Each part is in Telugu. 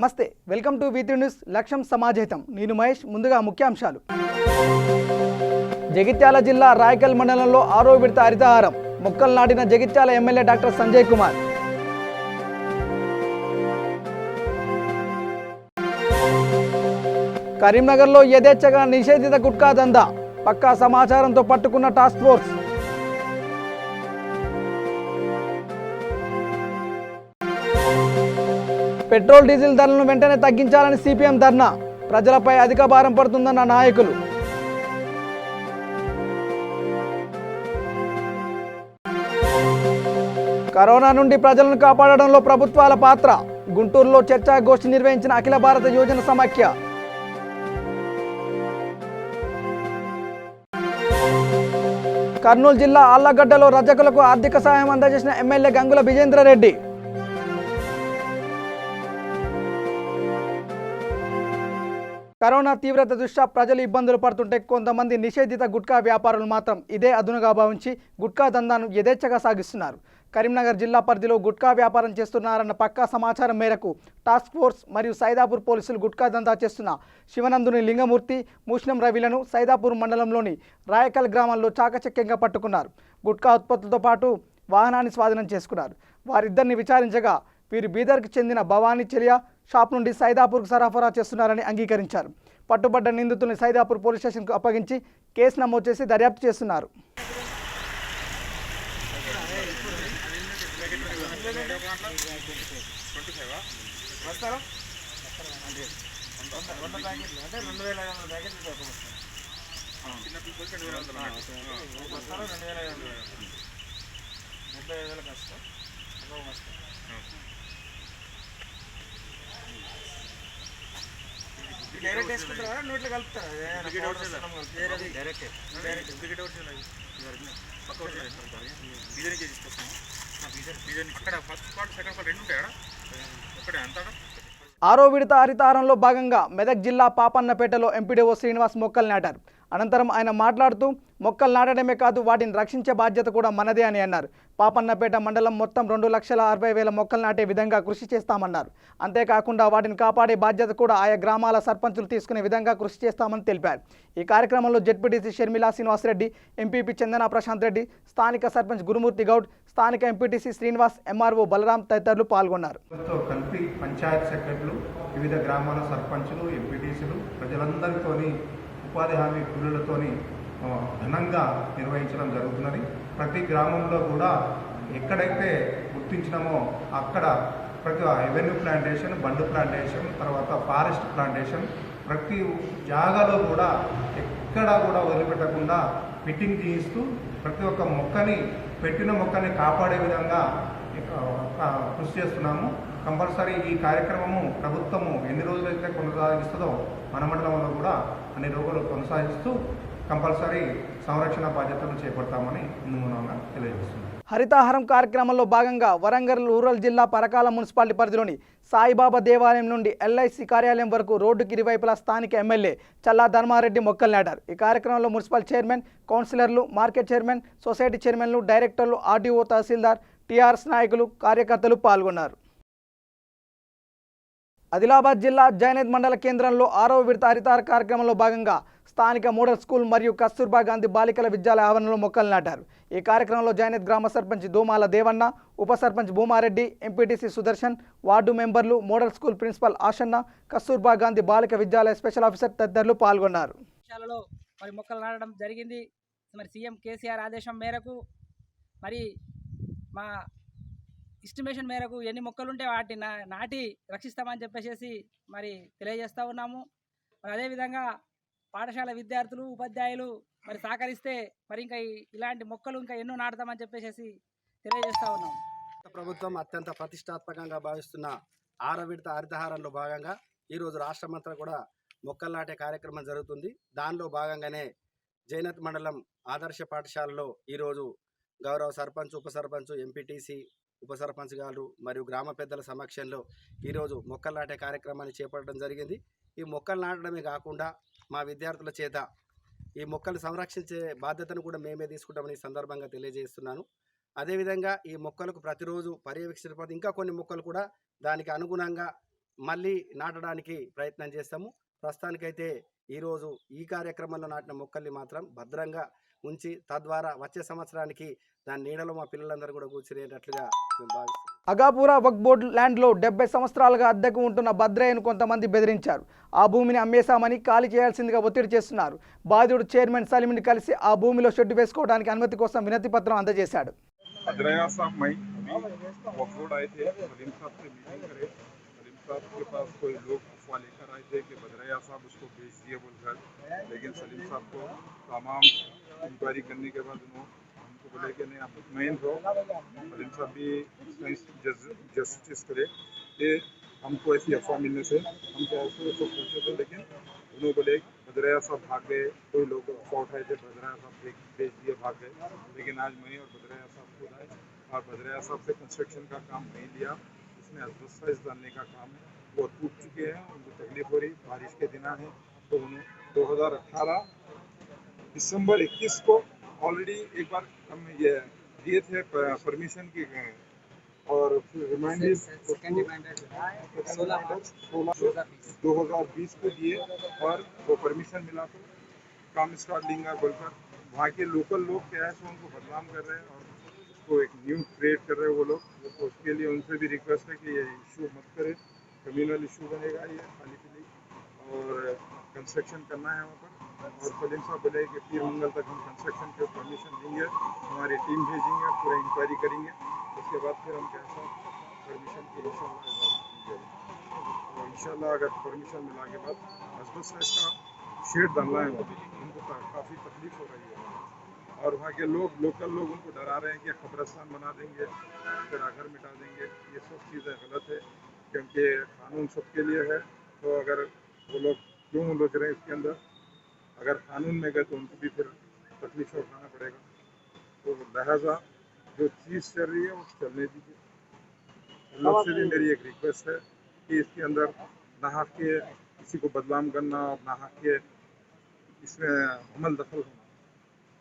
నమస్తే, వెల్కమ్ టు V3 న్యూస్. లక్ష్యం సమాజహితం. నేను మహేష్. ముందుగా ముఖ్యాంశాలు. జగిత్యాల జిల్లా రాయకల్ మండలంలో 6వ విడత హరితహారం మొక్కలు నాటిన జగిత్యాల ఎమ్మెల్యే డాక్టర్ సంజయ్ కుమార్. కరీంనగర్లో యథేచ్ఛగా నిషేధిత గుట్కా దందా, పక్కా సమాచారంతో పట్టుకున్న టాస్క్ ఫోర్స్. పెట్రోల్ డీజిల్ ధరలను వెంటనే తగ్గించాలని సిపిఎం ధర్నా, ప్రజలపై అధిక భారం పడుతుందన్న నాయకులు. కరోనా నుండి ప్రజలను కాపాడడంలో ప్రభుత్వాల పాత్ర, గుంటూరులో చర్చాగోష్ఠి నిర్వహించిన అఖిల భారత యోజన సమాఖ్య. కర్నూలు జిల్లా ఆళ్లగడ్డలో రజకులకు ఆర్థిక సాయం అందజేసిన ఎమ్మెల్యే గంగుల విజేంద్రరెడ్డి. కరోనా తీవ్రత దృష్ట్యా ప్రజలు ఇబ్బందులు పడుతుంటే కొంతమంది నిషేధిత గుట్కా వ్యాపారులు మాత్రం ఇదే అదునుగా భావించి గుట్కా దందాను యథేచ్ఛగా సాగిస్తున్నారు. కరీంనగర్ జిల్లా పరిధిలో గుట్కా వ్యాపారం చేస్తున్నారన్న పక్కా సమాచారం మేరకు టాస్క్ ఫోర్స్ మరియు సైదాపూర్ పోలీసులు గుట్కా దందా చేస్తున్న శివనందుని లింగమూర్తి, మూషణం రవిలను సైదాపూర్ మండలంలోని రాయకల్ గ్రామంలో చాకచక్యంగా పట్టుకున్నారు. గుట్కా ఉత్పత్తులతో పాటు వాహనాన్ని స్వాధీనం చేసుకున్నారు. వారిద్దరిని విచారించగా వీరు బీదర్కి చెందిన భవానీ చెలియా షాప్ నుండి సైదాపూర్కు సరఫరా చేస్తున్నారని అంగీకరించారు. పట్టుబడ్డ నిందితుల్ని సైదాపూర్ పోలీస్ స్టేషన్కు అప్పగించి కేసు నమోదు చేసి దర్యాప్తు చేస్తున్నారు. డైరెక్ట్ వేసుకుంటారా నోట్లో కలుపుతారా? ఆరో విడత హరితహారంలో భాగంగా మెదక్ జిల్లా పాపన్నపేటలో ఎంపీడీఓ శ్రీనివాస్ మొక్కలు నాటారు. అనంతరం ఆయన మాట్లాడుతూ మొక్కలు నాటడమే కాదు వాటిని రక్షించే బాధ్యత కూడా మనదే అని అన్నారు. పాపన్నపేట మండలం మొత్తం 2,60,000 మొక్కలు నాటే విధంగా కృషి చేస్తామన్నారు. అంతేకాకుండా వాటిని కాపాడే బాధ్యత కూడా ఆయా గ్రామాల సర్పంచులు తీసుకునే విధంగా కృషి చేస్తామని తెలిపారు. ఈ కార్యక్రమంలో జెడ్పీటీసీ షర్మిలా శ్రీనివాసరెడ్డి, ఎంపీపీ చందన ప్రశాంత్ రెడ్డి, స్థానిక సర్పంచ్ గురుమూర్తి గౌడ్, స్థానిక ఎంపీటీసీ శ్రీనివాస్, ఎంఆర్ఓ బలరాం తదితరులు పాల్గొన్నారు. కలిపి పంచాయత్ సెక్రటరీలు, వివిధ గ్రామాల సర్పంచులు, ఎంపీటీసీలు, ప్రజలందరితోని ఉపాధి హామీ కూలీలతోని ఘనంగా నిర్వహించడం జరుగుతున్నది. ప్రతి గ్రామంలో కూడా ఎక్కడైతే గుర్తించినామో అక్కడ ప్రతి రెవెన్యూ ప్లాంటేషన్, బండు ప్లాంటేషన్, తర్వాత ఫారెస్ట్ ప్లాంటేషన్, ప్రతి జాగాలో కూడా ఎక్కడా కూడా వదిలిపెట్టకుండా ఫిట్టింగ్ చేయిస్తూ ప్రతి ఒక్క మొక్కని, పెట్టిన మొక్కని కాపాడే విధంగా కృషి చేస్తున్నాము. కంపల్సరీ ఈ కార్యక్రమము ప్రభుత్వము ఎన్ని రోజులైతే కొనసాగిస్తుందో మన మండలంలో కూడా అన్ని రోజులు కొనసాగిస్తూ కంపల్సరీ సంరక్షణ బాధ్యతలు చేపడతామని ముందుగా తెలియజేస్తున్నాం. హరితహారం కార్యక్రమంలో భాగంగా వరంగల్ రూరల్ జిల్లా పరకాల మున్సిపాలిటీ పరిధిలోని సాయిబాబా దేవాలయం నుండి ఎల్ఐసి కార్యాలయం వరకు రోడ్డుకి ఇరువైపులా స్థానిక ఎమ్మెల్యే చల్లా ధర్మారెడ్డి మొక్కలు నాటారు. ఈ కార్యక్రమంలో మున్సిపల్ చైర్మన్, కౌన్సిలర్లు, మార్కెట్ చైర్మన్, సొసైటీ చైర్మన్లు, డైరెక్టర్లు, ఆర్డీఓ, తహసీల్దార్, టీఆర్ఎస్ నాయకులు, కార్యకర్తలు పాల్గొన్నారు. ఆదిలాబాద్ జిల్లా జైనద్ మండల కేంద్రంలో 6వ విడత హరితహార కార్యక్రమంలో భాగంగా స్థానిక మోడల్ స్కూల్ మరియు కస్తూర్బా గాంధీ బాలికల విద్యాలయ ఆవరణలో మొక్కలు నాటారు. ఈ కార్యక్రమంలో జైనద్ గ్రామ సర్పంచ్ దోమాల దేవన్న, ఉప సర్పంచ్ భూమారెడ్డి, ఎంపీటీసీ సుదర్శన్, వార్డు మెంబర్లు, model school principal Ashanna, Kasturba Gandhi Balika Vidyalaya special officer తదితరులు పాల్గొన్నారు. మరి మొక్కలు నాటడం జరిగింది. మరి సీఎం కేసీఆర్ ఆదేశం మేరకు మరి మా ఎస్టిమేషన్ మేరకు ఎన్ని మొక్కలుంటే వాటిని నాటి రక్షిస్తామని చెప్పేసి మరి తెలియజేస్తూ ఉన్నాము. మరి అదేవిధంగా పాఠశాల విద్యార్థులు, ఉపాధ్యాయులు మరి సహకరిస్తే మరి ఇంకా ఇలాంటి మొక్కలు ఇంకా ఎన్నో నాటుతామని చెప్పేసి తెలియజేస్తూ ఉన్నాము. ప్రభుత్వం అత్యంత ప్రతిష్టాత్మకంగా భావిస్తున్న 6వ విడత హరితహారంలో భాగంగా ఈరోజు రాష్ట్రమంతా కూడా మొక్కలు నాటే కార్యక్రమం జరుగుతుంది. దానిలో భాగంగానే జైనత్ మండలం ఆదర్శ పాఠశాలలో ఈరోజు గౌరవ సర్పంచ్, ఉప సర్పంచ్, ఎంపీటీసీ, ఉప సర్పంచ్ గారు మరియు గ్రామ పెద్దల సమక్షంలో ఈరోజు మొక్కలు నాటే కార్యక్రమాన్ని చేపట్టడం జరిగింది. ఈ మొక్కలు నాటడమే కాకుండా మా విద్యార్థుల చేత ఈ మొక్కలు సంరక్షించే బాధ్యతను కూడా మేమే తీసుకుంటామని ఈ సందర్భంగా తెలియజేస్తున్నాను. అదేవిధంగా ఈ మొక్కలకు ప్రతిరోజు పర్యవేక్షించకపోతే ఇంకా కొన్ని మొక్కలు కూడా దానికి అనుగుణంగా మళ్ళీ నాటడానికి ప్రయత్నం చేస్తాము. ప్రస్తుతానికైతే ఈరోజు ఈ కార్యక్రమంలో నాటిన మొక్కల్ని మాత్రం భద్రంగా ఉంచి తద్వారా వచ్చే సంవత్సరానికి దాని నీడలో మా పిల్లలందరూ కూడా కూర్చునేటట్లుగా మేము భావిస్తున్నాం. అగాపురా వక్ఫ్ బోర్డు ల్యాండ్లో 70 సంవత్సరాలుగా అద్దెకు ఉంటున్న భద్రయ్యను కొంతమంది బెదిరించారు. ఆ భూమిని అమ్మేశామని ఖాళీ చేయాల్సిందిగా ఒత్తిడి చేస్తున్నారు. బాధితుడు చైర్మన్ సలీంని కలిసి ఆ భూమిలో షెడ్డు వేసుకోవడానికి అనుమతి కోసం వినతి పత్రం అందజేశాడు. भद्रैया साहब मैं वक्फ बोर्ड आए थे, सलीम साहब से मीटिंग करे। सलीम साहब के पास कोई लोग अफवाह लेकर आए थे कि भद्रैया साहब उसको बेच दिए बोलकर, लेकिन सलीम साहब को तमाम इंक्वायरी करने के बाद हमको बोले कि नहीं आप मुतमईन रहो। सलीम साहब भी जस्टिस करे कि हमको ऐसी अफवाह मिलने से हम क्या उसको पूछे थे, लेकिन उन्होंने बोले भद्रैया साहब भाग गए, कोई लोग अफवाह उठाए थे भद्रैया साहब बेच दिए भाग गए। लेकिन आज मैं और भद्रैया साहब खुद आए और भद्रैया साहब से कंस्ट्रक्शन का काम नहीं लिया, इसमें एस्बेस्टस डालने का काम है, वो टूट चुके हैं, उनको तकलीफ हो रही, बारिश के दिन है। तो उन्होंने 2018 दिसंबर 21 को ऑलरेडी एक बार हम ये दिए थे परमिशन की और रिमाइंडर 2020 को दिए और वो परमिशन मिला तो काम स्टार्ट लेंगे बोलकर वहाँ के लोकल लोग क्या है सो उनको बदनाम कर रहे हैं और उसको एक न्यू क्रिएट कर रहे हैं वो लोग। तो उसके लिए उनसे भी रिक्वेस्ट है कि ये इशू मत करें, कम्युनल इशू बनेगा ये खाली पीली और कंस्ट्रक्शन करना है वहाँ पर। और सलीम साहब बोले कि पीर मंगल तक हम कंस्ट्रक्शन के परमिशन देंगे, हमारी टीम भेजेंगे, पूरा इंक्वायरी करेंगे, उसके बाद फिर हम कैसा परमिशन की इंशाल्लाह अगर परमिशन मिला के बाद एस्बेस्टस का शेड डालना है वो उनको काफ़ी तकलीफ हो रही है और वहाँ के लोग लोकल लोग उनको डरा रहे हैं कि कब्रिस्तान बना देंगे, फिर घर मिटा देंगे। ये सब चीज़ें गलत है क्योंकि कानून सबके लिए है। तो अगर वो लोग क्यों उलझ रहे हैं इसके अंदर, अगर कानून में गए तो उनको भी फिर तकलीफ उठाना पड़ेगा। तो लिहाजा जो चीज़ चल रही है वो चलने दीजिए। लोग से भी मेरी एक रिक्वेस्ट है कि इसके अंदर नाहक के किसी को बदनाम करना और नाहक के इसमें अमल दखल होना।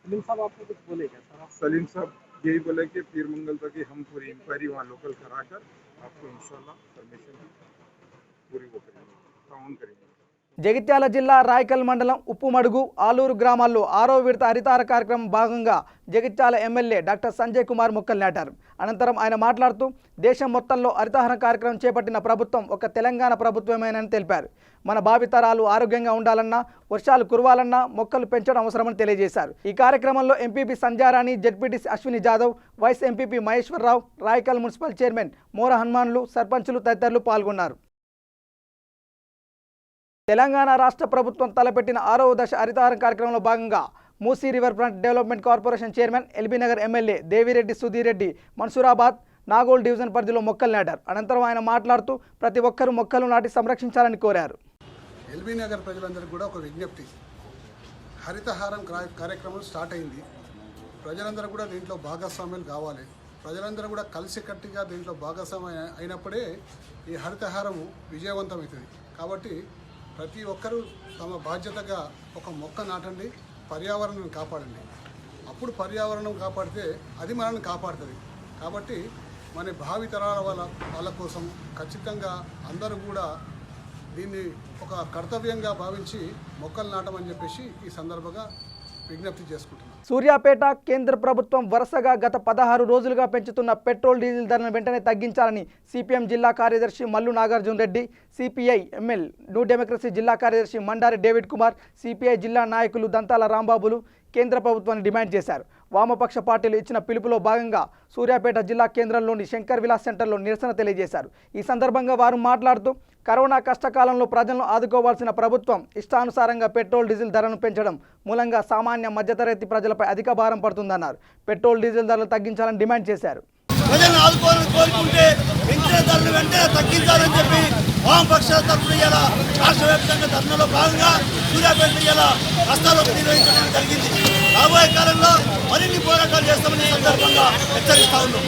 सलीम साहब आपको कुछ बोले क्या सर? सलीम साहब यही बोले कि पीर मंगल तक ही हम पूरी इंक्वायरी वहाँ लोकल कराकर आपको इंशाल्लाह परमिशन पूरी वो करेंगे, काउंट करेंगे। జగిత్యాల జిల్లా రాయకల్ మండలం ఉప్పుమడుగు ఆలూరు గ్రామాల్లో 6వ విడత హరితార కార్యక్రమం భాగంగా జగిత్యాల ఎమ్మెల్యే డాక్టర్ సంజయ్ కుమార్ మొక్కలు నాటారు. అనంతరం ఆయన మాట్లాడుతూ దేశం మొత్తంలో హరితహారం కార్యక్రమం చేపట్టిన ప్రభుత్వం ఒక తెలంగాణ ప్రభుత్వమేనని తెలిపారు. మన భావితరాలు ఆరోగ్యంగా ఉండాలన్నా వర్షాలు కురవాలన్నా మొక్కలు పెంచడం అవసరమని తెలియజేశారు. ఈ కార్యక్రమంలో MPP Sandhyarani, ZPTC Ashwini Jadhav, vice MPP Maheswararao, Rayakal municipal chairman Mora Hanumanlu, సర్పంచులు తదితరులు పాల్గొన్నారు. తెలంగాణ రాష్ట్ర ప్రభుత్వం తలపెట్టిన 6వ దశ హరితహారం కార్యక్రమంలో భాగంగా Musi river front development corporation chairman, LB Nagar MLA Devireddy Sudheer Reddy Mansoorabad Nagole division పరిధిలో మొక్కలు నాటారు. అనంతరం ఆయన మాట్లాడుతూ ప్రతి ఒక్కరూ మొక్కలు నాటి సంరక్షించాలని కోరారు. ఎల్బీనగర్ ప్రజలందరికీ కూడా ఒక విజ్ఞప్తి, హరితహారం కార్యక్రమం స్టార్ట్ అయింది. ప్రజలందరూ కూడా దీంట్లో భాగస్వామ్యం కావాలి. ప్రజలందరూ కూడా కలిసికట్టుగా దీంట్లో భాగస్వామ్యం అయినప్పుడే ఈ హరితహారము విజయవంతమవుతుంది. కాబట్టి ప్రతి ఒక్కరూ తమ బాధ్యతగా ఒక మొక్క నాటండి, పర్యావరణం కాపాడండి. అప్పుడు పర్యావరణం కాపాడితే అది మనల్ని కాపాడుతుంది. కాబట్టి మన భావితరాల వాళ్ళ కోసం ఖచ్చితంగా అందరూ కూడా దీన్ని ఒక కర్తవ్యంగా భావించి మొక్కలు నాటమని చెప్పేసి ఈ సందర్భంగా విజ్ఞప్తి చేసుకుంటున్నాను. సూర్యాపేట కేంద్ర ప్రభుత్వం వరుసగా గత 16 రోజులుగా పెంచుతున్న పెట్రోల్ డీజిల్ ధరలను వెంటనే తగ్గించాలని సిపిఎం జిల్లా కార్యదర్శి Mallu Nagarjuna Reddy, CPI ML new democracy జిల్లా కార్యదర్శి మండారి డేవిడ్ కుమార్, సిపిఐ జిల్లా నాయకులు దంతాల రాంబాబులు కేంద్ర ప్రభుత్వాన్ని డిమాండ్ చేశారు. వామపక్ష పార్టీలు ఇచ్చిన పిలుపులో భాగంగా సూర్యాపేట జిల్లా కేంద్రంలోని శంకర్ విలాస్ సెంటర్లో నిరసన తెలియజేశారు. ఈ సందర్భంగా వారు మాట్లాడుతూ కరోనా కష్టకాలంలో ప్రజలను ఆదుకోవాల్సిన ప్రభుత్వం ఇష్టానుసారంగా పెట్రోల్ డీజిల్ ధరలను పెంచడం మూలంగా సామాన్య మధ్యతరగతి ప్రజలపై అధిక భారం పడుతుందన్నారు. పెట్రోల్ డీజిల్ ధరలు తగ్గించాలని డిమాండ్ చేశారు. ప్రజలను ఆదుకోవాలని కోరుకుంటే పెంచిన ధరలు వెంటనే తగ్గించాలని చెప్పి వామపక్షాల తరఫున ఇలా రాష్ట్ర వ్యాప్తంగా ధర్నాలో భాగంగా సూర్యాపేట ఇలా రాష్ట్రాలకు నిర్వహించడం జరిగింది. రాబోయే కాలంలో మరిన్ని పోరాటాలు చేస్తామని సందర్భంగా హెచ్చరిస్తా ఉన్నాం.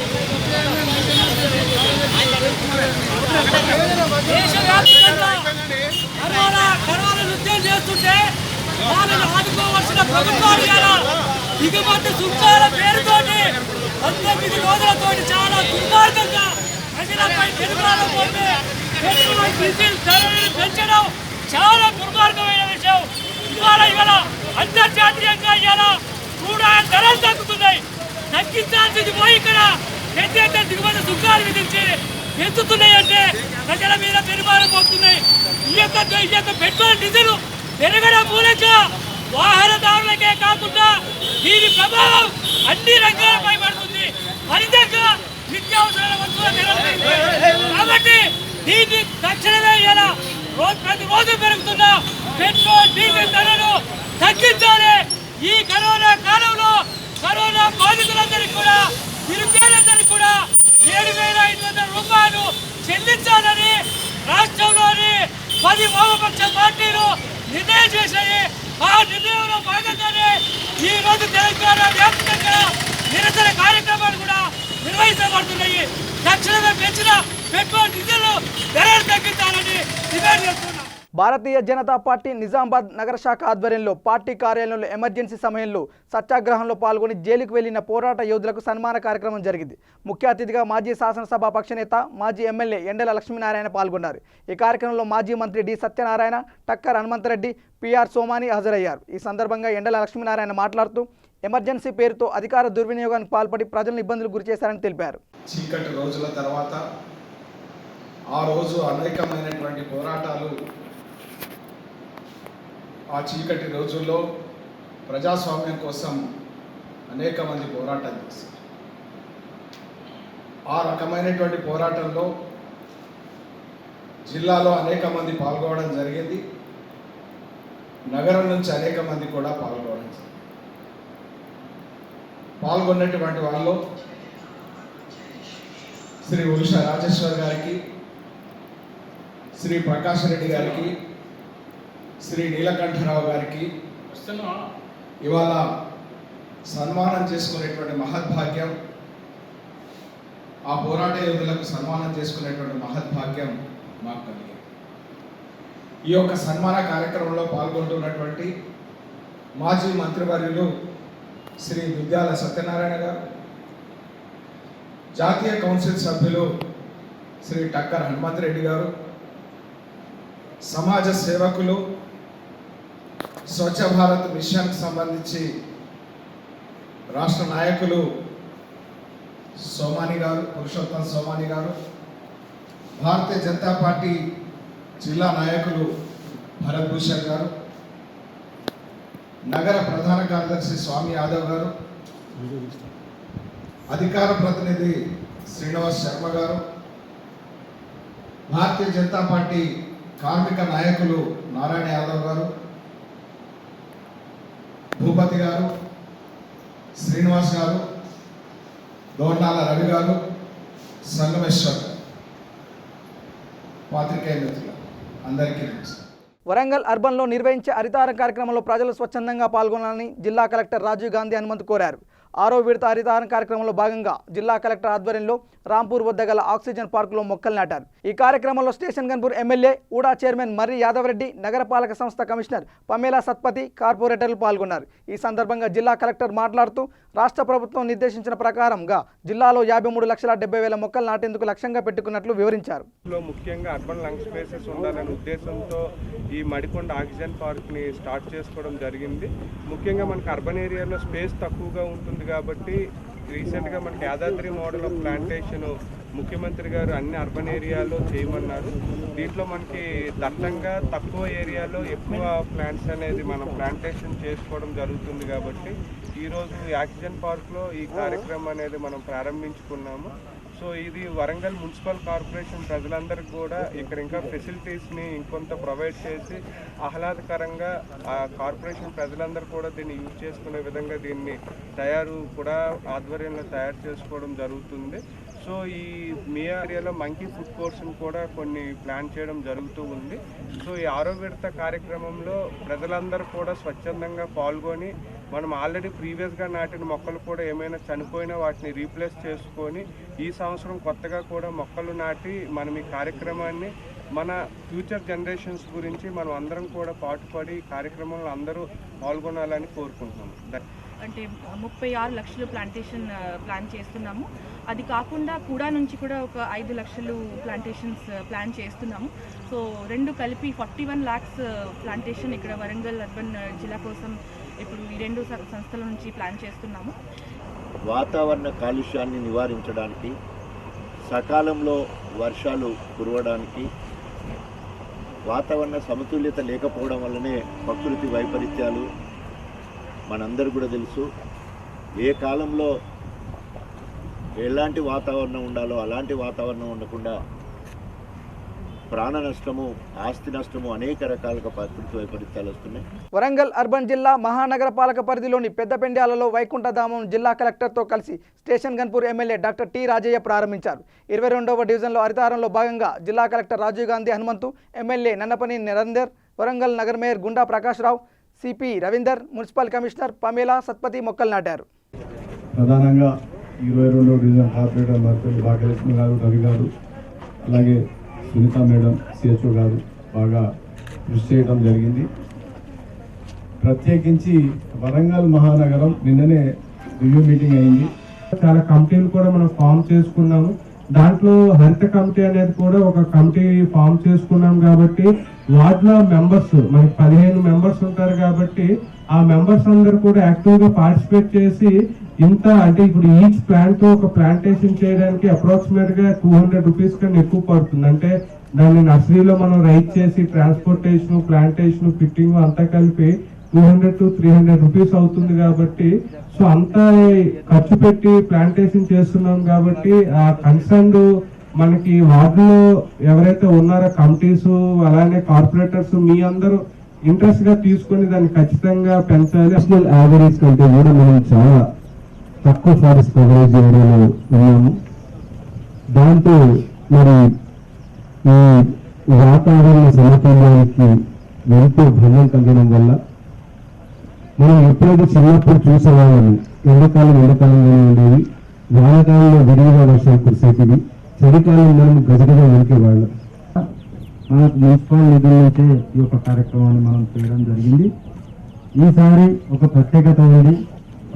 కరోనా యుద్ధం చేస్తుంటే వాళ్ళని ఆదుకోవాల్సిన ప్రభుత్వాలు దిగుమతి సుంకాల పేరుతోటి 19 రోజులతోటి చాలా దుర్మార్గంగా ప్రజలపై తెలుగుపోతే పెట్రోల్ డీజిల్ ధరలను పెంచడం చాలా దుర్మార్గమైన విషయం. ఇవాళ అంతర్జాతీయంగా ఇవాళ కూడా ధరలు తగ్గుతున్నాయి. తగ్గించాల్సింది పోయి ఇక్కడ పెద్ద దిగుమతి సుంకాలు విధించి పెంచుతున్నాయి అంటే ప్రజల మీద పెరుమానం పోతున్నాయి. ఈ యొక్క పెట్రోల్ డీజిల్ పెరగడం మూలంగా వాహనదారులకే కాకుండా దీని ప్రభావం అన్ని రంగాలపై పడుతుంది. ఫలితంగా నిత్యావసరాల వస్తువుల ధరలు పెరుగుతాయి. కాబట్టి దీన్ని తక్షణమే ప్రతిరోజు పెరుగుతున్న పెట్రోల్ డీజిల్ ధరలు తగ్గించాలి. ఈ కరోనా కాలంలో కరోనా బాధితులందరికీ కూడా నిరుపేదలందరికీ కూడా 7,500 రూపాయలు చెల్లించాలని రాష్ట్రంలోని 10 వామపక్ష పార్టీలు నిర్ణయం చేశాయి. ఆ నిర్ణయంలో భాగంగానే ఈ రోజు తెలంగాణ వ్యాప్తంగా నిరసన కార్యక్రమాలు కూడా నిర్వహించబడుతున్నాయి. తక్షణమే పెంచిన పెట్రోల్ డీజిల్ ధరలు తగ్గించాలని డిమాండ్ చేస్తున్నాం. భారతీయ జనతా పార్టీ నిజామాబాద్ నగర శాఖ ఆధ్వర్యంలో పార్టీ కార్యాలయంలో ఎమర్జెన్సీ సమయంలో సత్యాగ్రహంలో పాల్గొని జైలుకు వెళ్లిన పోరాట యోధులకు సన్మాన కార్యక్రమం జరిగింది. ముఖ్య అతిథిగా మాజీ శాసనసభ పక్షనేత మాజీ ఎమ్మెల్యే ఎండల లక్ష్మీనారాయణ పాల్గొన్నారు. ఈ కార్యక్రమంలో మాజీ మంత్రి డి సత్యనారాయణ, టక్కర్ హనుమంతరెడ్డి, పిఆర్ సోమాని హాజరయ్యారు. ఈ సందర్భంగా ఎండల లక్ష్మీనారాయణ మాట్లాడుతూ ఎమర్జెన్సీ పేరుతో అధికార దుర్వినియోగానికి పాల్పడి ప్రజలను ఇబ్బందులు గురిచేశారని తెలిపారు. చీకటి రోజుల తర్వాత ఆ రోజు అనేకమైనటువంటి పోరాటాలు, ఆ చీకటి రోజుల్లో ప్రజాస్వామ్యం కోసం అనేక మంది పోరాటం చేశారు. ఆ రకమైనటువంటి పోరాటంలో జిల్లాలో అనేక మంది పాల్గొనడం జరిగింది. నగరం నుంచి అనేక మంది కూడా పాల్గొనడం జరిగింది. పాల్గొన్నటువంటి వాళ్ళు శ్రీ ఉషా రాజేశ్వర్ గారికి, శ్రీ ప్రకాష్ రెడ్డి గారికి, శ్రీ నీలకంఠరావు గారికి ఇవాళ సన్మానం చేసుకునేటువంటి మహద్భాగ్యం, ఆ పోరాట యోధులకు సన్మానం చేసుకునేటువంటి మహద్భాగ్యం మాకు కలిగింది. ఈ యొక్క సన్మాన కార్యక్రమంలో పాల్గొంటున్నటువంటి మాజీ మంత్రివర్యులు శ్రీ దుద్యాల సత్యనారాయణ గారు, జాతీయ కౌన్సిల్ సభ్యులు శ్రీ టక్కర్ హనుమంతరెడ్డి గారు, సమాజ సేవకులు, స్వచ్ఛ భారత్ మిషన్కి సంబంధించి రాష్ట్ర నాయకులు సోమాని గారు, పురుషోత్తం సోమాని గారు, భారతీయ జనతా పార్టీ జిల్లా నాయకులు భరత్ భూషణ్ గారు, నగర ప్రధాన కార్యదర్శి స్వామి యాదవ్ గారు, అధికార ప్రతినిధి శ్రీనివాస్ శర్మ గారు, భారతీయ జనతా పార్టీ కార్మిక నాయకులు నారాయణ యాదవ్ గారు, భూపతి గారు, శ్రీనివాస్ గారు, దోర్నాల రవి గారు, సంగమేశ్వర్ గారు, పాత్రికేయ మిత్రులు అందరికీ నమస్కారం. వరంగల్ అర్బన్లో నిర్వహించే హరితహారం కార్యక్రమంలో ప్రజలు స్వచ్ఛందంగా పాల్గొనాలని జిల్లా కలెక్టర్ రాజీవ్ గాంధీ హనుమంత్ కోరారు. 6వ విడత హరితహారం కార్యక్రమంలో భాగంగా జిల్లా కలెక్టర్ ఆధ్వర్యంలో రాంపూర్ వద్ద గల ఆక్సిజన్ పార్కులో మొక్కలు నాటారు. ఈ కార్యక్రమంలో స్టేషన్ గన్పూర్ ఎమ్మెల్యే ఊడా చైర్మన్ మర్రి యాదవరెడ్డి, నగరపాలక సంస్థ కమిషనర్ పమేలా సత్పతి, కార్పొరేటర్లు పాల్గొన్నారు. ఈ సందర్భంగా జిల్లా కలెక్టర్ మాట్లాడుతూ రాష్ట్ర ప్రభుత్వం నిర్దేశించిన ప్రకారంగా జిల్లాలో 53,70,000 మొక్కలు నాటేందుకు లక్ష్యంగా పెట్టుకున్నట్లు వివరించారు. ముఖ్యంగా అర్బన్ లంగ్ స్పేసెస్ ఉండాలనే ఉద్దేశంతో ఈ మడికొండ ఆక్సిజన్ పార్క్ని స్టార్ట్ చేసుకోవడం జరిగింది. ముఖ్యంగా మనకి అర్బన్ ఏరియాలో స్పేస్ తక్కువగా ఉంటుంది కాబట్టి రీసెంట్గా మనకి యాదాద్రి మోడల్ ఆఫ్ ప్లాంటేషన్ ముఖ్యమంత్రి గారు అన్ని అర్బన్ ఏరియాలో చేయమన్నారు. దీంట్లో మనకి దట్టంగా తక్కువ ఏరియాలో ఎక్కువ ప్లాంట్స్ అనేది మనం ప్లాంటేషన్ చేసుకోవడం జరుగుతుంది. కాబట్టి ఈరోజు ఈ ఆక్సిజన్ పార్క్లో ఈ కార్యక్రమం అనేది మనం ప్రారంభించుకున్నాము. సో ఇది వరంగల్ మున్సిపల్ కార్పొరేషన్ ప్రజలందరికీ కూడా ఇక్కడ ఇంకా ఫెసిలిటీస్ని ఇంకొంత ప్రొవైడ్ చేసి ఆహ్లాదకరంగా ఆ కార్పొరేషన్ ప్రజలందరూ కూడా దీన్ని యూజ్ చేసుకునే విధంగా దీన్ని ఆధ్వర్యంలో తయారు చేసుకోవడం జరుగుతుంది. సో ఈ మీ ఏరియాలో మంకీ ఫుడ్ కోర్ట్స్ని కూడా కొన్ని ప్లాన్ చేయడం జరుగుతూ ఉంది. సో ఈ 6వ విడత కార్యక్రమంలో ప్రజలందరూ కూడా స్వచ్ఛందంగా పాల్గొని మనం ఆల్రెడీ ప్రీవియస్గా నాటిన మొక్కలు కూడా ఏమైనా చనిపోయినా వాటిని రీప్లేస్ చేసుకొని ఈ సంవత్సరం కొత్తగా కూడా మొక్కలు నాటి మనం ఈ కార్యక్రమాన్ని మన ఫ్యూచర్ జనరేషన్స్ గురించి మనం అందరం కూడా పాటుపడి కార్యక్రమంలో అందరూ పాల్గొనాలని కోరుకుంటున్నాము. అంటే 36 లక్షలు ప్లాంటేషన్ ప్లాన్ చేస్తున్నాము. అది కాకుండా కూడా నుంచి కూడా ఒక 5 లక్షలు ప్లాంటేషన్స్ ప్లాన్ చేస్తున్నాము. సో 2 కలిపి 41 lakhs ప్లాంటేషన్ ఇక్కడ వరంగల్ అర్బన్ జిల్లా కోసం ఇప్పుడు ఈ 2 సంస్థల నుంచి ప్లాన్ చేస్తున్నాము. వాతావరణ కాలుష్యాన్ని నివారించడానికి, సకాలంలో వర్షాలు కురవడానికి, వాతావరణ సమతుల్యత లేకపోవడం వల్లనే ప్రకృతి వైపరీత్యాలు మనందరూ కూడా తెలుసు. ఏ కాలంలో ఎలాంటి వాతావరణం ఉండాలో అలాంటి వాతావరణం ఉండకుండా ప్రాణ నష్టము, ఆస్తి నష్టము, అనేక రకాలుగా ప్రకృతి వైపరీత్యాలు వస్తున్నాయి. వరంగల్ అర్బన్ జిల్లా మహానగర పాలక పరిధిలోని పెద్దపెండ్యాలలో వైకుంఠధామం జిల్లా కలెక్టర్తో కలిసి station Ghanpur MLA doctor T Rajaiah ప్రారంభించారు. 22వ డివిజన్లో హరితహారంలో భాగంగా జిల్లా కలెక్టర్ రాజీవ్ గాంధీ హనుమంతు, ఎమ్మెల్యే నన్నపని నిరందర్, వరంగల్ నగర mayor Gunda Prakashrao, CP Ravinder, municipal commissioner Pamela Satpathy మొక్కలు నాటారు. ప్రధానంగా 22వ డివిజన్ కార్పొరేటర్ మర్పల్లి భాగ్యలక్ష్మి గారు, రవి గారు, అలాగే సునీత మేడం, సిహెచ్ఓ గారు బాగా కృషి చేయడం జరిగింది. ప్రత్యేకించి వరంగల్ మహానగరం నిన్ననే రివ్యూ మీటింగ్ అయింది. చాలా కమిటీలు కూడా మనం ఫామ్ చేసుకున్నాము. దాంట్లో హరిత కమిటీ అనేది కూడా ఒక కమిటీ ఫామ్ చేసుకున్నాం కాబట్టి వార్డులో మెంబర్స్ మనకి 15 మెంబర్స్ ఉంటారు కాబట్టి ఆ మెంబర్స్ అందరూ కూడా యాక్టివ్ గా పార్టిసిపేట్ చేసి ఇంత అంటే ఇప్పుడు ఈచ్ ప్లాంట్ ఒక ప్లాంటేషన్ చేయడానికి అప్రాక్సిమేట్ గా 200 రూపీస్ కన్నా ఎక్కువ పడుతుంది. అంటే దాన్ని నర్సరీలో మనం రైట్ చేసి ట్రాన్స్పోర్టేషన్, ప్లాంటేషన్, ఫిట్టింగ్ అంతా కలిపి 200 to 300 రూపీస్ అవుతుంది కాబట్టి సో అంతా ఖర్చు పెట్టి ప్లాంటేషన్ చేస్తున్నాం కాబట్టి ఆ కన్సర్న్ మనకి వార్డులో ఎవరైతే ఉన్నారో కమిటీస్ అలానే కార్పొరేటర్స్ మీ అందరూ ఇంట్రెస్ట్ గా తీసుకొని దాన్ని ఖచ్చితంగా పెంచాలి. నేషనల్ యావరేజ్ కంటే కూడా మనం చాలా తక్కువ ఫారెస్ట్ కవరేజ్ ఏరియాలో ఉన్నాము. దాంతో మరి ఈ వాతావరణ సమతుల్యానికి ఎంతో భంగం కలగడం వల్ల మనం ఎప్పుడైతే చిన్నప్పుడు చూసేవాళ్ళము ఎండాకాలంగానే ఉండేవి, వానకాలంలో విరిగిగా వర్షాలు కురిసేటివి, చలికాలం మనం గజగజ వణికేవాళ్ళం. మనకు మున్సిపల్ నిధుల నుంచే ఈ యొక్క కార్యక్రమాన్ని మనం చేయడం జరిగింది. ఈసారి ఒక ప్రత్యేకత ఉంది.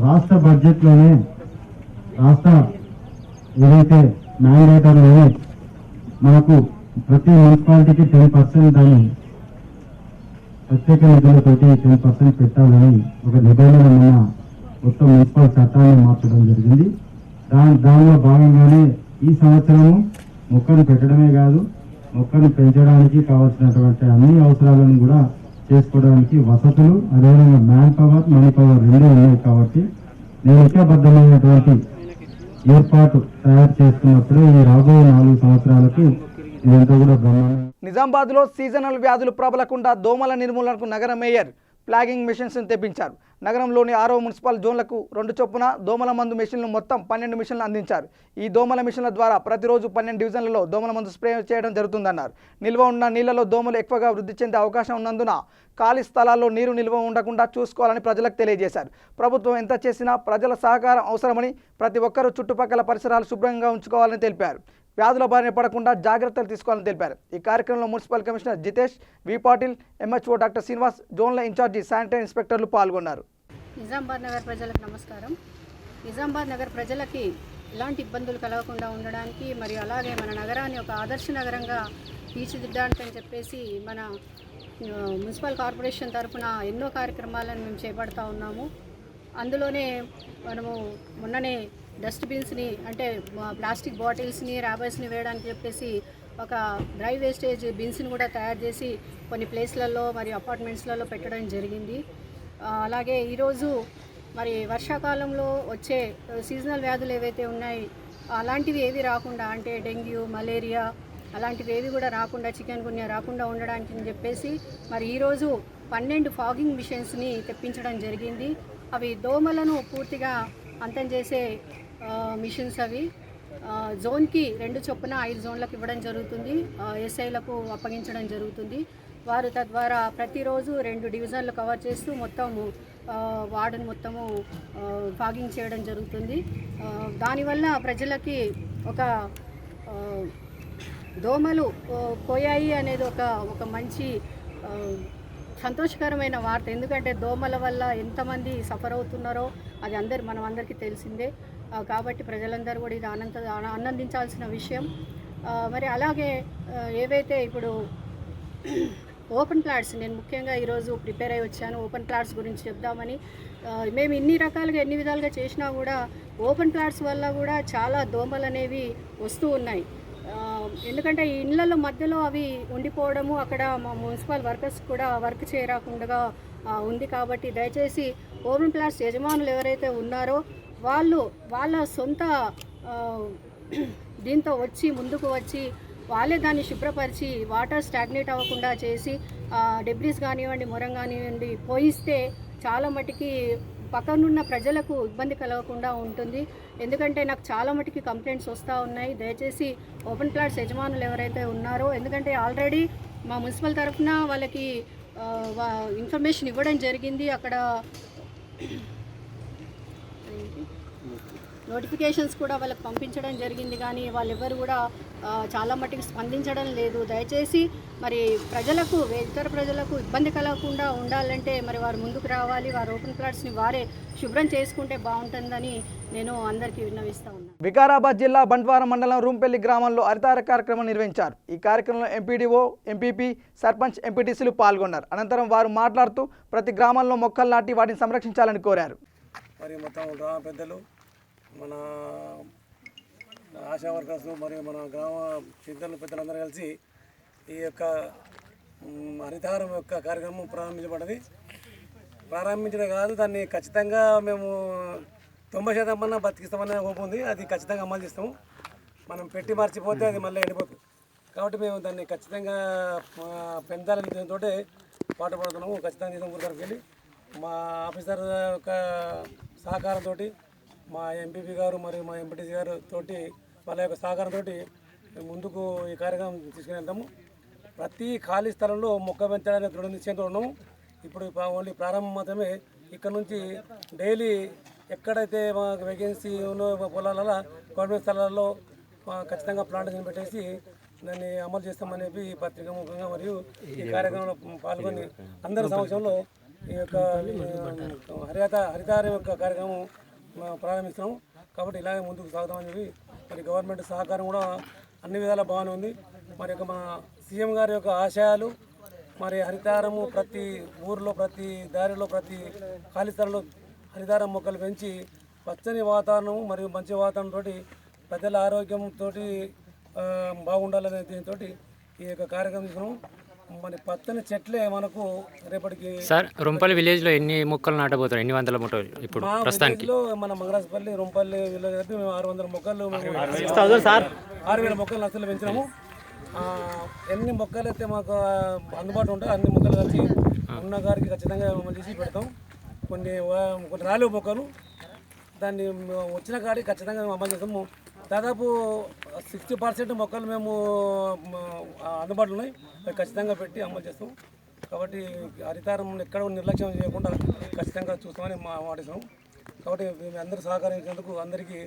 రాష్ట్ర బడ్జెట్లోనే రాష్ట్ర ఏదైతే మ్యాండేటర్లోనే మనకు ప్రతి మున్సిపాలిటీకి 10% దాన్ని ప్రత్యేక నిధులతోటి 10% పెట్టాలని ఒక నిబంధన మన మొత్తం మున్సిపల్ చట్టాన్ని మార్చడం జరిగింది. దానిలో భాగంగానే ఈ సంవత్సరము మొక్కను పెట్టడమే కాదు, మొక్కను పెంచడానికి కావాల్సినటువంటి అన్ని అవసరాలను కూడా చేసుకోవడానికి వసతులు, అదేవిధంగా మ్యాన్ పవర్, మనీ పవర్ 2 ఉన్నాయి. కాబట్టి నేను ఐక్యబద్ధమైనటువంటి ఏర్పాటు తయారు చేస్తున్నప్పుడే ఈ రాబోయే 4 సంవత్సరాలకు ఇదంతా కూడా బ్రహ్మాండం. నిజామాబాద్లో సీజనల్ వ్యాధులు ప్రబలకుండా దోమల నిర్మూలనకు నగర మేయర్ ప్లాగింగ్ మిషన్స్ తెప్పించారు. నగరంలోని 6వ మున్సిపల్ జోన్లకు 2 చొప్పున దోమల మందు మిషన్లు మొత్తం 12 మిషన్లు అందించారు. ఈ దోమల మిషన్ల ద్వారా ప్రతిరోజు 12 డివిజన్లలో దోమల మందు స్ప్రే చేయడం జరుగుతుందన్నారు. నిల్వ ఉన్న నీళ్లలో దోమలు ఎక్కువగా వృద్ధి చెందే అవకాశం ఉన్నందున ఖాళీ స్థలాల్లో నీరు నిల్వ ఉండకుండా చూసుకోవాలని ప్రజలకు తెలియజేశారు. ప్రభుత్వం ఎంత చేసినా ప్రజల సహకారం అవసరమని, ప్రతి ఒక్కరూ చుట్టుపక్కల పరిసరాలు శుభ్రంగా ఉంచుకోవాలని తెలిపారు. వ్యాధుల బారిన పడకుండా జాగ్రత్తలు తీసుకోవాలని తెలిపారు. ఈ కార్యక్రమంలో municipal commissioner Jitesh, V Patil, MHO doctor Srinivas, జోన్ల ఇన్ఛార్జి శానిటరీ ఇన్స్పెక్టర్లు పాల్గొన్నారు. నిజామాబాద్ నగర ప్రజలకు నమస్కారం. నిజామాబాద్ నగర ప్రజలకి ఎలాంటి ఇబ్బందులు కలగకుండా ఉండడానికి మరియు అలాగే మన నగరాన్ని ఒక ఆదర్శ నగరంగా తీర్చిదిద్దడానికి చెప్పేసి మన మున్సిపల్ కార్పొరేషన్ తరఫున ఎన్నో కార్యక్రమాలను మేము చేపడతా ఉన్నాము. అందులోనే మనము మొన్ననే డస్ట్బిన్స్ని అంటే ప్లాస్టిక్ బాటిల్స్ని, ర్యాబర్స్ని వేయడానికి చెప్పేసి ఒక డ్రై వేస్టేజ్ బిన్స్ని కూడా తయారు చేసి కొన్ని ప్లేస్లలో మరియు అపార్ట్మెంట్స్లలో పెట్టడం జరిగింది. అలాగే ఈరోజు మరి వర్షాకాలంలో వచ్చే సీజనల్ వ్యాధులు ఏవైతే ఉన్నాయి అలాంటివి ఏవి రాకుండా, అంటే డెంగ్యూ, మలేరియా అలాంటివి ఏవి కూడా రాకుండా, చికెన్ గున్యా రాకుండా ఉండడానికి అని చెప్పేసి మరి ఈరోజు 12 ఫాగింగ్ మిషన్స్ని తెప్పించడం జరిగింది. అవి దోమలను పూర్తిగా అంతం చేసే మిషన్స్. అవి జోన్కి 2 చొప్పున 5 జోన్లకు ఇవ్వడం జరుగుతుంది. ఎస్ఐలకు అప్పగించడం జరుగుతుంది. వారు తద్వారా ప్రతిరోజు 2 డివిజన్లు కవర్ చేస్తూ మొత్తము వార్డును మొత్తము ఫాగింగ్ చేయడం జరుగుతుంది. దానివల్ల ప్రజలకి ఒక దోమలు పోయాయి అనేది ఒక మంచి సంతోషకరమైన వార్త. ఎందుకంటే దోమల వల్ల ఎంతమంది సఫర్ అవుతున్నారో అది మనం అందరికీ తెలిసిందే. కాబట్టి ప్రజలందరూ కూడా ఇది ఆనందించాల్సిన విషయం. మరి అలాగే ఏవైతే ఇప్పుడు ఓపెన్ ప్లాట్స్, నేను ముఖ్యంగా ఈరోజు ప్రిపేర్ అయ్యి వచ్చాను ఓపెన్ ప్లాట్స్ గురించి చెప్దామని. మేము ఎన్ని రకాలుగా ఎన్ని విధాలుగా చేసినా కూడా ఓపెన్ ప్లాట్స్ వల్ల కూడా చాలా దోమలు అనేవి వస్తూ ఉన్నాయి. ఎందుకంటే ఈ ఇళ్ల మధ్యలో అవి ఉండిపోవడము, అక్కడ మా మున్సిపల్ వర్కర్స్ కూడా వర్క్ చేయరాకుండా ఉంది. కాబట్టి దయచేసి ఓపెన్ ప్లాట్స్ యజమానులు ఎవరైతే ఉన్నారో వాళ్ళు వాళ్ళ సొంత దీంతో వచ్చి ముందుకు వచ్చి వాళ్ళే దాన్ని శుభ్రపరిచి వాటర్ స్టాగ్నేట్ అవ్వకుండా చేసి డెబ్రీస్ కానివ్వండి, మొరం కానివ్వండి పోయిస్తే చాలా మటుకి పక్కనున్న ప్రజలకు ఇబ్బంది కలగకుండా ఉంటుంది. ఎందుకంటే నాకు చాలా మటుకి కంప్లైంట్స్ వస్తూ ఉన్నాయి. దయచేసి ఓపెన్ ప్లాట్స్ యజమానులు ఎవరైతే ఉన్నారో, ఎందుకంటే ఆల్రెడీ మా మున్సిపల్ తరఫున వాళ్ళకి ఇన్ఫర్మేషన్ ఇవ్వడం జరిగింది. అక్కడ నోటిఫికేషన్స్ కూడా వాళ్ళకి పంపించడం జరిగింది, కానీ వాళ్ళెవ్వరు కూడా చాలా మట్టుకు స్పందించడం లేదు. దయచేసి మరి ప్రజలకు, ఇతర ప్రజలకు ఇబ్బంది కలగకుండా ఉండాలంటే మరి వారు ముందుకు రావాలి. వారు ఓపెన్ ప్లాట్స్ని వారే శుభ్రం చేసుకుంటే బాగుంటుందని నేను అందరికీ విన్నవిస్తూ ఉన్నాను. వికారాబాద్ జిల్లా బంట్వారం మండలం రూంపల్లి గ్రామంలో హరితార కార్యక్రమం నిర్వహించారు. ఈ కార్యక్రమంలో ఎంపీడీఓ, ఎంపీపీ, సర్పంచ్, ఎంపీటీసీలు పాల్గొన్నారు. అనంతరం వారు మాట్లాడుతూ ప్రతి గ్రామంలో మొక్కలు నాటి వాటిని సంరక్షించాలని కోరారు. మరి మొత్తం గ్రామ పెద్దలు, మన ఆశా వర్కర్స్ మరియు మన గ్రామ చింతలు పెద్దలందరూ కలిసి ఈ యొక్క హరితహారం యొక్క కార్యక్రమం ప్రారంభించబడ్డది. ప్రారంభించడం కాదు, దాన్ని ఖచ్చితంగా మేము 90% అన్నా బతికిస్తామనే హోప్ ఉంది. అది ఖచ్చితంగా అమలు చేస్తాము. మనం పెట్టి మర్చిపోతే అది మళ్ళీ వెళ్ళిపోతుంది. కాబట్టి మేము దాన్ని ఖచ్చితంగా పెంచాలని దీంతో పాటుపడుతున్నాము. ఖచ్చితంగా తీసాం ఊరి తరఫుకి వెళ్ళి మా ఆఫీసర్ యొక్క సహకారంతో, మా ఎంపీపీ గారు మరియు మా ఎంపీటీసీ గారు తోటి వాళ్ళ యొక్క సహకారంతో ముందుకు ఈ కార్యక్రమం తీసుకుని వెళ్తాము. ప్రతి ఖాళీ స్థలంలో మొక్క పెంచాలనే దృఢ నిశ్చయంతో ఉన్నాము. ఇప్పుడు ఓన్లీ ప్రారంభం మాత్రమే. ఇక్కడ నుంచి డైలీ ఎక్కడైతే మాకు వేకెన్సీ ఉన్నో పొలాలలో, గవర్నమెంట్ స్థలాల్లో ఖచ్చితంగా ప్లాంటేషన్ పెట్టేసి దాన్ని అమలు చేస్తామనేది పత్రికా ముఖంగా మరియు ఈ కార్యక్రమంలో పాల్గొని అందరి సమక్షంలో ఈ యొక్క హరితహారం యొక్క కార్యక్రమం ప్రారంభిస్తున్నాము. కాబట్టి ఇలాగే ముందుకు సాగుతామని చెప్పి మరి గవర్నమెంట్ సహకారం కూడా అన్ని విధాలా బాగానే ఉంది. మరి యొక్క మన సీఎం గారి యొక్క ఆశయాలు, మరి హరితహారము ప్రతి ఊరిలో, ప్రతి దారిలో, ప్రతి ఖాళీ స్థలంలో హరితహారం మొక్కలు పెంచి పచ్చని వాతావరణం మరియు మంచి వాతావరణంతో ప్రజల ఆరోగ్యంతో బాగుండాలనే దీంతో ఈ యొక్క కార్యక్రమం తీసుకున్నాము. మరి పచ్చని చెట్లే మనకు రేపటికి. సార్, రొంపల్లి విలేజ్లో ఎన్ని మొక్కలు నాటబోతారు? ఎన్ని వందల మొక్కలు ఇప్పుడు ప్రస్తుతానికి? మన మంగరాజపల్లి రొంపల్లి విలేజ్ అయితే మేము 600 మొక్కలు, 6,000 మొక్కలు నర్సరీలో పెంచినాము. ఎన్ని మొక్కలు అయితే మాకు అందుబాటులో ఉంటాయి అన్ని మొక్కలు కలిసి ఉన్న గారికి ఖచ్చితంగా మమ్మల్ని తీసి పెడతాం. కొన్ని రాలేవు మొక్కలు, దాన్ని వచ్చిన కాడికి ఖచ్చితంగా మేము అమలు చేస్తాము. దాదాపు 60% మొక్కలు మేము అందుబాటులో ఉన్నాయి, ఖచ్చితంగా పెట్టి అమలు చేస్తాం. కాబట్టి హరితహారం ఎక్కడ నిర్లక్ష్యం చేయకుండా ఖచ్చితంగా చూస్తామని మాటిస్తాం. కాబట్టి మేము అందరూ సహకరించినందుకు అందరికీ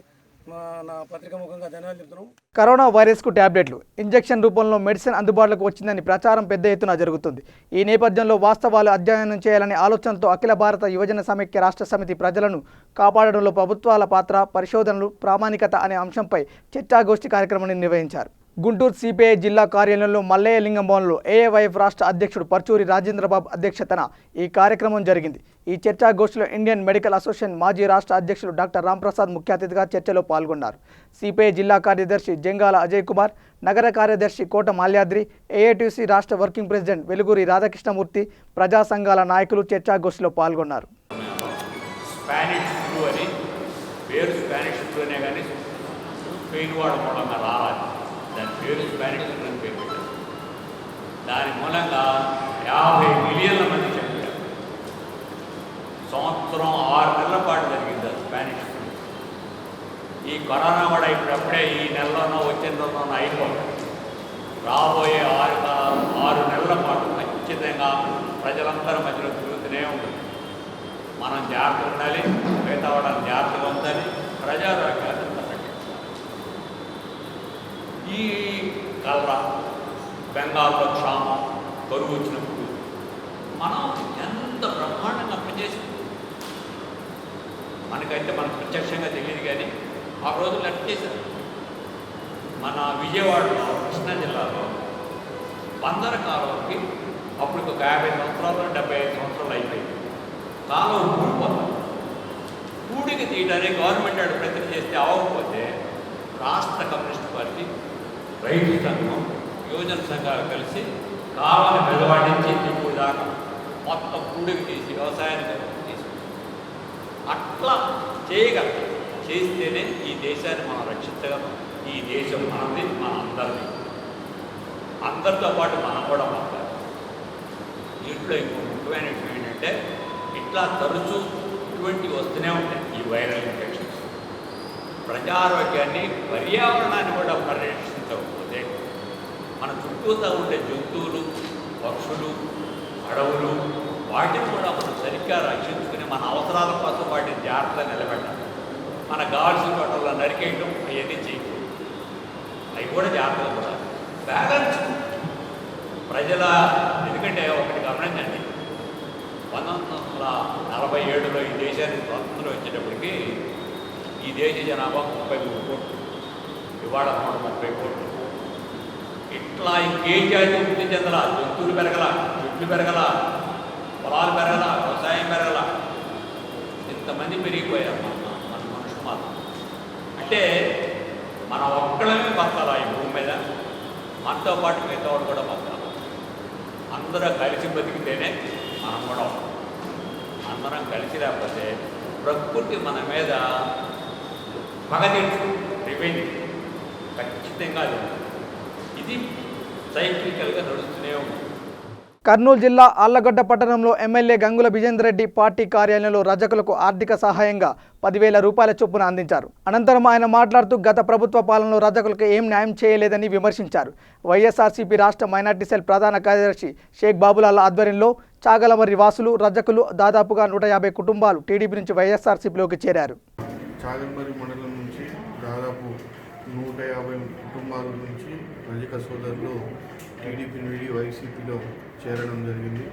నా పత్రికా ముఖంగా ధన్యవాదాలు చెప్తున్నాం. కరోనా వైరస్కు ట్యాబ్లెట్లు, ఇంజెక్షన్ రూపంలో మెడిసిన్ అందుబాటులోకి వచ్చిందని ప్రచారం పెద్ద ఎత్తున జరుగుతుంది. ఈ నేపథ్యంలో వాస్తవాలు అధ్యయనం చేయాలనే ఆలోచనతో అఖిల భారత యువజన సమైక్య రాష్ట్ర సమితి ప్రజలను కాపాడడంలో ప్రభుత్వాల పాత్ర, పరిశోధనలు, ప్రామాణికత అనే అంశంపై చర్చాగోష్ఠి కార్యక్రమాన్ని నిర్వహించారు. గుంటూరు సిపిఐ జిల్లా కార్యాలయంలో మల్లయ్య లింగం భవన్లో ఏఐవైఎఫ్ రాష్ట్ర అధ్యక్షుడు పర్చూరి రాజేంద్రబాబు అధ్యక్షతన ఈ కార్యక్రమం జరిగింది. ఈ చర్చాగోష్ఠిలో ఇండియన్ మెడికల్ అసోసియేషన్ మాజీ రాష్ట్ర అధ్యక్షుడు డాక్టర్ రాంప్రసాద్ ముఖ్య అతిథిగా చర్చలో పాల్గొన్నారు. సిపిఐ జిల్లా కార్యదర్శి జంగాల అజయ్ కుమార్, నగర కార్యదర్శి కోట మాల్యాద్రి, ఏఐటీసీ రాష్ట్ర వర్కింగ్ ప్రెసిడెంట్ వెలుగురి రాధాకృష్ణమూర్తి, ప్రజా సంఘాల నాయకులు చర్చాగోష్ఠిలో పాల్గొన్నారు. దాని పేరు స్పానిష్ ఫ్లూ అని పేరు పెట్టారు. దాని మూలంగా 50 మిలియన్ల మంది చనిపోయారు. సంవత్సరం 6 నెలల పాటు జరిగింది స్పానిష్ ఫ్లూ. ఈ కరోనా కూడా ఇప్పుడప్పుడే ఈ నెలలోనో వచ్చే నెలలోనో అయిపోతుంది. రాబోయే 6 నెలల పాటు ఖచ్చితంగా ప్రజలందరి మధ్యలో తిరుగుతూనే ఉంటుంది. మనం జాగ్రత్తగా ఉండాలి, మిగతా వాళ్ళని జాగ్రత్తగా ఉండాలి, ప్రజారోగ్యాలు. ఈ కలరా, బెంగాల్లో క్షామం, కరువు వచ్చినప్పుడు మనం ఎంత బ్రహ్మాండంగా పనిచేసింది మనకైతే మనకు ప్రత్యక్షంగా తెలియదు, కానీ ఆ రోజులు లెక్క చేశారు. మన విజయవాడలో కృష్ణా జిల్లాలో బందర కాలువకి అప్పుడు ఒక 50 సంవత్సరాలు 75 సంవత్సరాలు అయిపోయింది. కాలువ ఊడిపోతుంది. ఊడికి తీయడానికి గవర్నమెంట్ ఆడు ప్రయత్నం చేస్తే అవ్వకపోతే రాష్ట్ర కమ్యూనిస్ట్ పార్టీ, రైతు సంఘం, యువజన సంఘాలు కలిసి కాలువని మెదవాడించి ఇప్పుడు దాకా మొత్తం ఊడికి తీసి వ్యవసాయానికి తీసుకుంటాం. అట్లా చేయగలం. చేస్తేనే ఈ దేశాన్ని మనం రక్షించగలం. ఈ దేశం మనది, మన అందరిది. అందరితో పాటు మనం కూడా మాట్లాడాలి. దీంట్లో ఇంకో ముఖ్యమైన విషయం ఏంటంటే ఇట్లా తరచూ ఇటువంటివి వస్తూనే ఉంటాయి. ఈ వైరల్ ఇన్ఫెక్షన్స్ ప్రజారోగ్యాన్ని, పర్యావరణాన్ని కూడా పరిరక్షించకపోతే మన చుట్టూతో ఉండే జంతువులు, పక్షులు, అడవులు వాటిని కూడా మనం సరిగ్గా రక్షించుకుని మన అవసరాల కోసం వాటిని జాగ్రత్తగా నిలబెట్టాలి. మనకు కావాల్సిన చోటల్లో నరికేయటం అవన్నీ చేయకూడదు. అవి కూడా జాగ్రత్తగా కూడా బ్యాలెన్స్ ప్రజల. ఎందుకంటే ఒకటి గమనించండి, 1947లో ఈ దేశానికి స్వాతంత్రం వచ్చేటప్పటికి ఈ దేశ జనాభా 33 కోట్లు, ఇవాళ 130 కోట్లు. ఇట్లా ఇంకేం జాతి వృద్ధి చెందల, జంతువులు పెరగల, చెట్లు పెరగల, పొలాలు పెరగల, వ్యవసాయం పెరగల. ఇంతమంది పెరిగిపోయారు మన మనుషులు మాత్రం. అంటే మన ఒక్కళ్ళమే బతకాలి ఈ భూమి మీద, మనతో పాటు మిగతా వాడు కూడా బతకాలి. అందరూ కలిసి బతికితేనే మనం కూడా ఉంటాం. అందరం కలిసి లేకపోతే ప్రకృతి మన మీద పగ తీర్చుకుంటుంది, రివెంజ్ ఖచ్చితంగా ఇది సైక్లికల్గా నడుస్తూనే ఉంటుంది. కర్నూలు జిల్లా ఆళ్లగడ్డ పట్టణంలో ఎమ్మెల్యే గంగుల విజేందర్ రెడ్డి పార్టీ కార్యాలయంలో రజకులకు ఆర్థిక సహాయంగా 10,000 రూపాయల చొప్పున అందించారు. అనంతరం ఆయన మాట్లాడుతూ గత ప్రభుత్వ పాలనలో రజకులకు ఏం న్యాయం చేయలేదని విమర్శించారు. వైఎస్ఆర్సీపీ రాష్ట్ర మైనార్టీ సెల్ ప్రధాన కార్యదర్శి షేక్ బాబులాల్ ఆధ్వర్యంలో చాగలమర్రి వాసులు, రజకులు దాదాపుగా 150 కుటుంబాలు టీడీపీ నుంచి వైఎస్ఆర్సీపీలోకి చేరారు. చాగలమర్రి మండలం నుంచి దాదాపు 150 కుటుంబాల నుంచి రజక సోదరులు టీడీపీ నుండి వైసీపీలో చేరడం జరిగింది.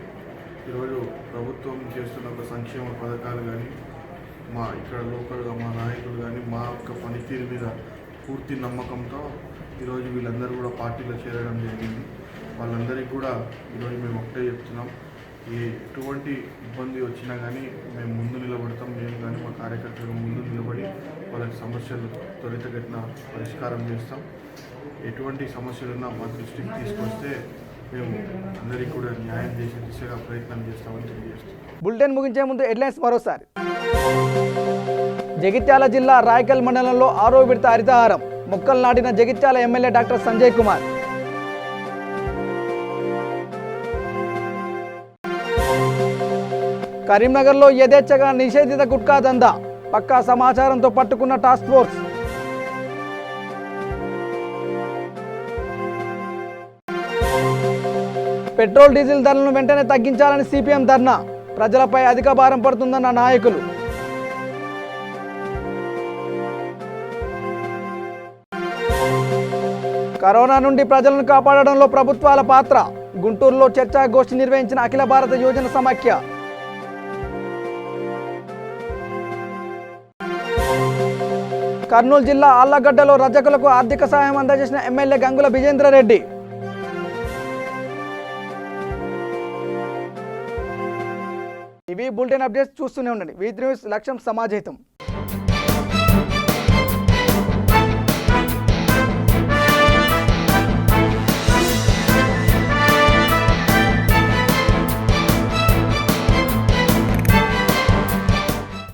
ఈరోజు ప్రభుత్వం చేస్తున్న ఒక సంక్షేమ పథకాలు కానీ, మా ఇక్కడ లోకల్గా మా నాయకులు కానీ మా యొక్క పనితీరు మీద పూర్తి నమ్మకంతో ఈరోజు వీళ్ళందరూ కూడా పార్టీలో చేరడం జరిగింది. వాళ్ళందరికీ కూడా ఈరోజు మేము ఒకటే చెప్తున్నాం, ఎటువంటి ఇబ్బంది వచ్చినా కానీ మేము ముందు నిలబడతాం. మేము కానీ మా కార్యకర్తలు ముందు నిలబడి వాళ్ళకి సమస్యలు త్వరితగతిన పరిష్కారం చేస్తాం. ఎటువంటి సమస్యలున్నా మా దృష్టికి తీసుకొస్తే మేము అందరికీ కూడా న్యాయం చేసే దిశగా ప్రయత్నం చేస్తామని తెలియజేస్తాం. బులెటిన్ ముగించే ముందు హెడ్లైన్స్ మరోసారి. జగిత్యాల జిల్లా రాయకల్ మండలంలో 6వ విడత హరితహారం మొక్కలు నాటిన జగిత్యాల ఎమ్మెల్యే డాక్టర్ సంజయ్ కుమార్. కరీంనగర్లో యథేచ్ఛగా నిషేధిత గుట్కా దందా, పక్కా సమాచారంతో పట్టుకున్న టాస్క్ ఫోర్స్. పెట్రోల్ డీజిల్ ధరలను వెంటనే తగ్గించాలని సిపిఎం ధర్నా, ప్రజలపై అధిక భారం పడుతుందన్న నాయకులు. కరోనా నుండి ప్రజలను కాపాడడంలో ప్రభుత్వాల పాత్ర, గుంటూరులో చర్చాగోష్ఠి నిర్వహించిన అఖిల భారత యువజన సమాఖ్య. కర్నూలు జిల్లా ఆళ్లగడ్డలో రజకులకు ఆర్థిక సాయం అందజేసిన ఎమ్మెల్యే గంగుల విజేందర్ రెడ్డి. ఇవి బులెటిన్ అప్డేట్స్. చూస్తూనే ఉండండి. వి3 న్యూస్, లక్ష్యం సమాజహితం.